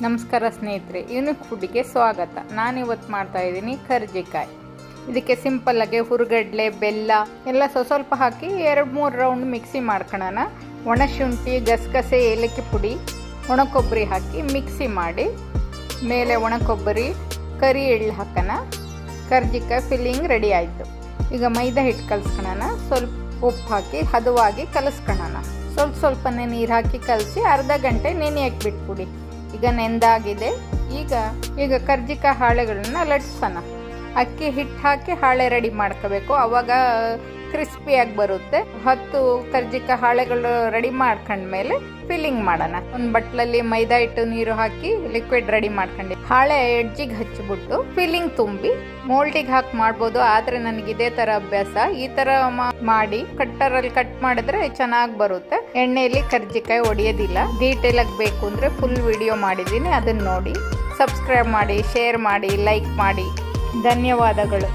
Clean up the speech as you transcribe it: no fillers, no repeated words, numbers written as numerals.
ನಮಸ್ಕಾರ ಸ್ನೇಹಿತರೆ, ಯೂನಿಕ್ ಫುಡ್ಗೆ ಸ್ವಾಗತ. ನಾನಿವತ್ತು ಮಾಡ್ತಾ ಇದ್ದೀನಿ ಕರ್ಜಿಕಾಯಿ. ಇದಕ್ಕೆ ಸಿಂಪಲ್ಲಾಗಿ ಹುರುಗಡ್ಲೆ, ಬೆಲ್ಲ ಎಲ್ಲ ಸ್ವಲ್ಪ ಹಾಕಿ 2-3 ರೌಂಡ್ ಮಿಕ್ಸಿ ಮಾಡ್ಕೊಳ್ಳೋಣ. ಒಣಶುಂಠಿ, ಗಸಗಸೆ, ಏಲಕ್ಕಿ ಪುಡಿ, ಒಣಕೊಬ್ಬರಿ ಹಾಕಿ ಮಿಕ್ಸಿ ಮಾಡಿ ಮೇಲೆ ಒಣಕೊಬ್ಬರಿ, ಕರಿ ಎಳ್ಳು ಹಾಕೋಣ. ಕರ್ಜಿಕಾಯಿ ಫಿಲ್ಲಿಂಗ್ ರೆಡಿ ಆಯಿತು. ಈಗ ಮೈದಾ ಹಿಟ್ಟು ಕಲಿಸ್ಕೊಳ್ಳೋಣ. ಸ್ವಲ್ಪ ಉಪ್ಪು ಹಾಕಿ ಹದವಾಗಿ ಕಲಿಸ್ಕೊಳ್ಳೋಣ. ಸ್ವಲ್ಪನೇ ನೀರು ಹಾಕಿ ಕಲಸಿ ಅರ್ಧ ಗಂಟೆ ನೆನೆಯಕ್ಕೆ ಬಿಟ್ಬಿಡಿ. ಈಗ ನೆಂದಾಗಿದೆ. ಈಗ ಕರ್ಜಿಕಾಯಿ ಹಾಳೆಗಳನ್ನ ಲಟ್ಸೋಣ. ಅಕ್ಕಿ ಹಿಟ್ಟು ಹಾಕಿ ಹಾಳೆ ರೆಡಿ ಮಾಡ್ಕೋಬೇಕು, ಅವಾಗ ಕ್ರಿಸ್ಪಿಯಾಗಿ ಬರುತ್ತೆ. 10 ಕರ್ಜಿಕಾಯಿ ಹಾಳೆಗಳು ರೆಡಿ ಮಾಡ್ಕೊಂಡ್ಮೇಲೆ ಫಿಲ್ಲಿಂಗ್ ಮಾಡೋಣ. ಒಂದು ಬಟ್ಲಲ್ಲಿ ಮೈದಾ ಹಿಟ್ಟು, ನೀರು ಹಾಕಿ ಲಿಕ್ವಿಡ್ ರೆಡಿ ಮಾಡ್ಕೊಂಡು ಹಾಳೆ ಎಡ್ಜಿಗೆ ಹಚ್ಚಿಬಿಟ್ಟು ಫಿಲ್ಲಿಂಗ್ ತುಂಬಿ ಮೋಲ್ಡಿಗೆ ಹಾಕಿ ಮಾಡ್ಬೋದು. ಆದರೆ ನನಗೆ ಇದೇ ಥರ ಅಭ್ಯಾಸ. ಈ ಥರ ಮಾಡಿ ಕಟ್ಟರಲ್ಲಿ ಕಟ್ ಮಾಡಿದ್ರೆ ಚೆನ್ನಾಗಿ ಬರುತ್ತೆ. ಎಣ್ಣೆಯಲ್ಲಿ ಕರ್ಜಿಕಾಯಿ ಒಡೆಯೋದಿಲ್ಲ. ಡೀಟೇಲ್ ಆಗಿ ಬೇಕು ಅಂದರೆ ಫುಲ್ ವಿಡಿಯೋ ಮಾಡಿದ್ದೀನಿ, ಅದನ್ನು ನೋಡಿ. ಸಬ್ಸ್ಕ್ರೈಬ್ ಮಾಡಿ, ಶೇರ್ ಮಾಡಿ, ಲೈಕ್ ಮಾಡಿ. ಧನ್ಯವಾದಗಳು.